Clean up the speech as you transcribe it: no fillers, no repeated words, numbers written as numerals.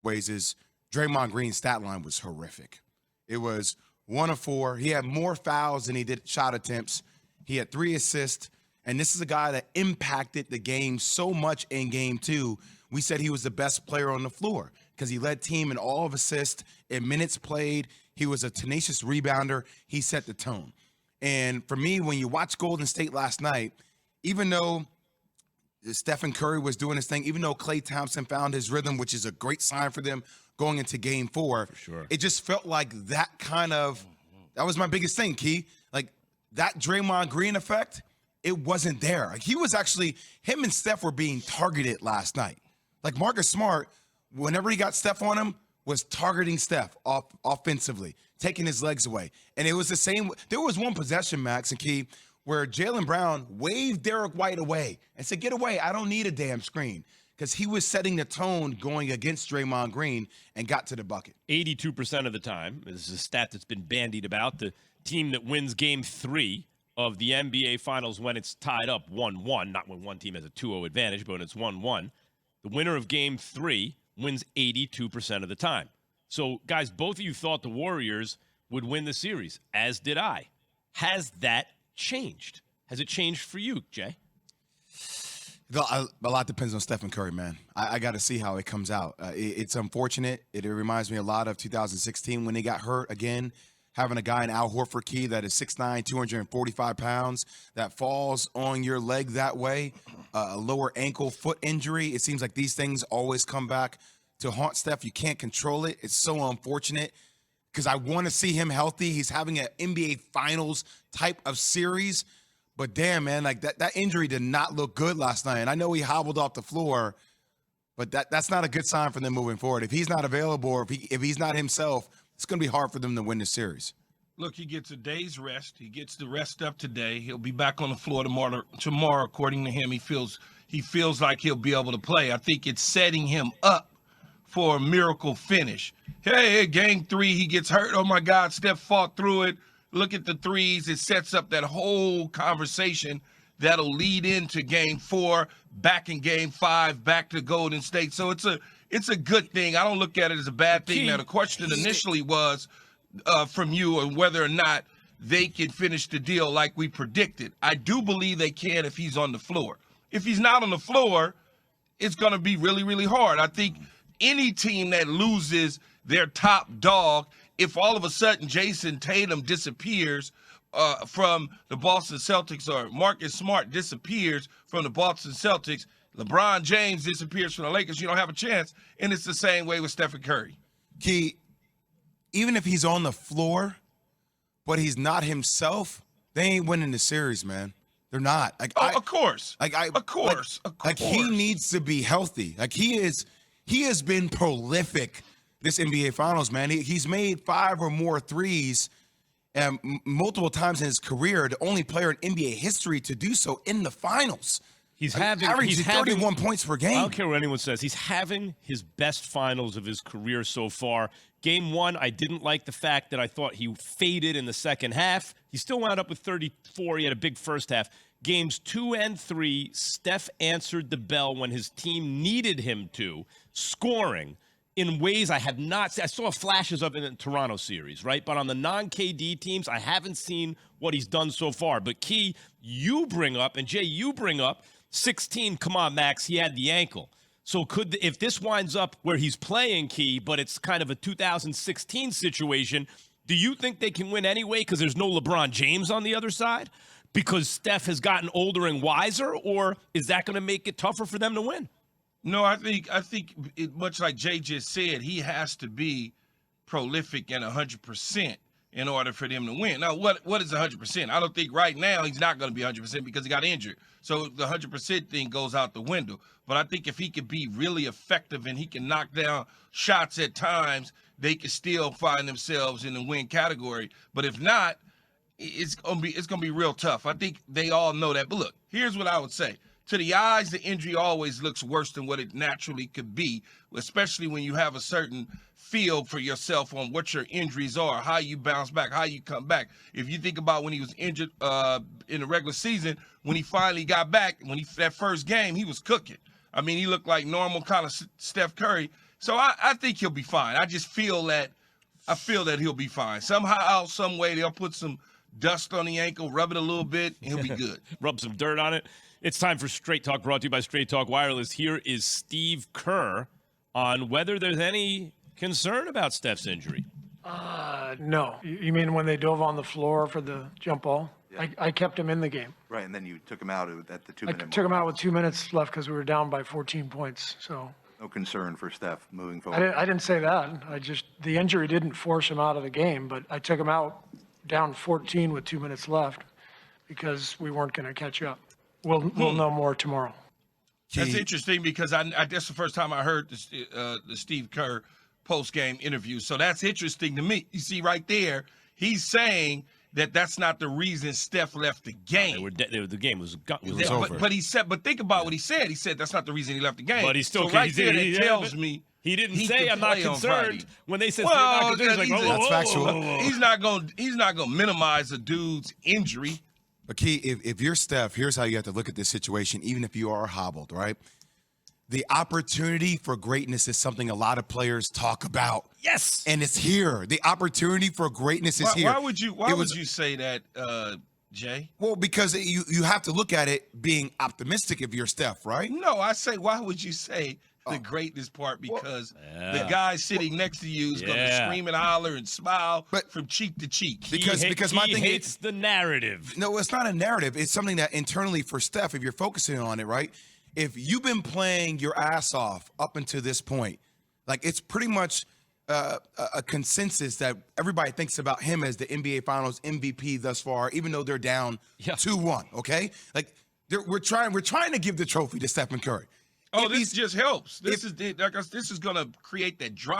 ways is Draymond Green's stat line was horrific. It was 1 of 4. He had more fouls than he did shot attempts. He had 3 assists. And this is a guy that impacted the game so much in game 2. We said he was the best player on the floor because he led team in all of assists, in minutes played. He was a tenacious rebounder. He set the tone. And for me, when you watch Golden State last night, even though Stephen Curry was doing his thing, even though Klay Thompson found his rhythm, which is a great sign for them going into game 4, for sure. It just felt like that was my biggest thing, Key. Like that Draymond Green effect, it wasn't there. Like him and Steph were being targeted last night. Like Marcus Smart, whenever he got Steph on him, was targeting Steph offensively, taking his legs away. And it was the same. There was one possession, Max and Key, where Jaylen Brown waved Derek White away and said, "Get away, I don't need a damn screen." Because he was setting the tone going against Draymond Green and got to the bucket. 82% of the time, this is a stat that's been bandied about, the team that wins game 3 of the NBA Finals when it's tied up 1-1, not when one team has a 2-0 advantage, but when it's 1-1, the winner of game 3 wins 82% of the time. So, guys, both of you thought the Warriors would win the series, as did I. Has that changed? Has it changed for you, Jay? A lot depends on Stephen Curry, man. I got to see how it comes out. It's unfortunate. It reminds me a lot of 2016 when he got hurt again, having a guy in Al Horford, Key, that is 6'9", 245 pounds, that falls on your leg that way, a lower ankle, foot injury. It seems like these things always come back to haunt Steph. You can't control it. It's so unfortunate because I want to see him healthy. He's having an NBA Finals type of series. But damn, man, like that injury did not look good last night. And I know he hobbled off the floor, but that's not a good sign for them moving forward. If he's not available or if he's not himself, it's going to be hard for them to win the series. Look, he gets a day's rest. He gets the rest up today. He'll be back on the floor tomorrow, according to him. He feels like he'll be able to play. I think it's setting him up for a miracle finish. Hey, game 3, he gets hurt. Oh, my God, Steph fought through it. Look at the threes. It sets up that whole conversation that'll lead into game 4, back in game 5, back to Golden State. So it's a good thing. I don't look at it as a bad thing. Now, the question initially was from you on whether or not they can finish the deal like we predicted. I do believe they can if he's on the floor. If he's not on the floor, it's going to be really, really hard. I think any team that loses their top dog, if all of a sudden Jason Tatum disappears from the Boston Celtics or Marcus Smart disappears from the Boston Celtics, LeBron James disappears from the Lakers, you don't have a chance. And it's the same way with Stephen Curry. Key, even if he's on the floor, but he's not himself, they ain't winning the series, man. They're not. Of course. Of course. Like he needs to be healthy. Like he has been prolific this NBA Finals, man. He's made 5 or more threes multiple times in his career, the only player in NBA history to do so in the finals. He's averaging 31 points per game. I don't care what anyone says. He's having his best finals of his career so far. Game 1, I didn't like the fact that I thought he faded in the second half. He still wound up with 34. He had a big first half. Games 2 and 3, Steph answered the bell when his team needed him to, scoring in ways I have not seen. I saw flashes of it in the Toronto series, right? But on the non-KD teams, I haven't seen what he's done so far. But Key, you bring up, and Jay, you bring up 16. Come on, Max, he had the ankle. So if this winds up where he's playing, Key, but it's kind of a 2016 situation, do you think they can win anyway because there's no LeBron James on the other side? Because Steph has gotten older and wiser? Or is that going to make it tougher for them to win? No, I think much like Jay just said, he has to be prolific and 100% in order for them to win. Now, what is 100%? I don't think right now he's not going to be 100% because he got injured. So the 100% thing goes out the window. But I think if he can be really effective and he can knock down shots at times, they can still find themselves in the win category. But if not, it's gonna be real tough. I think they all know that. But look, here's what I would say. To the eyes, the injury always looks worse than what it naturally could be, especially when you have a certain feel for yourself on what your injuries are, how you bounce back, how you come back. If you think about when he was injured in the regular season, when he finally got back, that first game, he was cooking. I mean, he looked like normal kind of Steph Curry. So I think he'll be fine. I feel that he'll be fine. Somehow, some way, they'll put some dust on the ankle, rub it a little bit, and he'll be good. Rub some dirt on it. It's time for Straight Talk, brought to you by Straight Talk Wireless. Here is Steve Kerr on whether there's any concern about Steph's injury. No. You mean when they dove on the floor for the jump ball? Yeah. I kept him in the game. Right, and then you took him out at the 2-minute mark. I took him out with 2 minutes left because we were down by 14 points. So no concern for Steph moving forward. I didn't say that. The injury didn't force him out of the game, but I took him out down 14 with 2 minutes left because we weren't going to catch up. We'll know more tomorrow. That's interesting because that's the first time I heard the Steve Kerr post-game interview. So that's interesting to me. You see right there, he's saying that's not the reason Steph left the game. The game was over. But think about what he said. He said that's not the reason he left the game. But he still tells me he didn't say I'm not concerned when they said well, they're not concerned. That's factual. He's not going to minimize a dude's injury. But Key, if you're Steph, here's how you have to look at this situation, even if you are hobbled, right? The opportunity for greatness is something a lot of players talk about. Yes. And it's here. The opportunity for greatness is here. Why would you say that, Jay? Well, because you have to look at it being optimistic if you're Steph, right? No, I say, why would you say the greatness part? Because the guy sitting next to you is going to scream and holler and smile from cheek to cheek. Because my thing hates the narrative. No, it's not a narrative. It's something that internally for Steph, if you're focusing on it, right? If you've been playing your ass off up until this point, like it's pretty much a consensus that everybody thinks about him as the NBA Finals MVP thus far, even though they're down 2-1. Okay, like we're trying to give the trophy to Stephen Curry. Oh, this just helps. This is going to create that drama.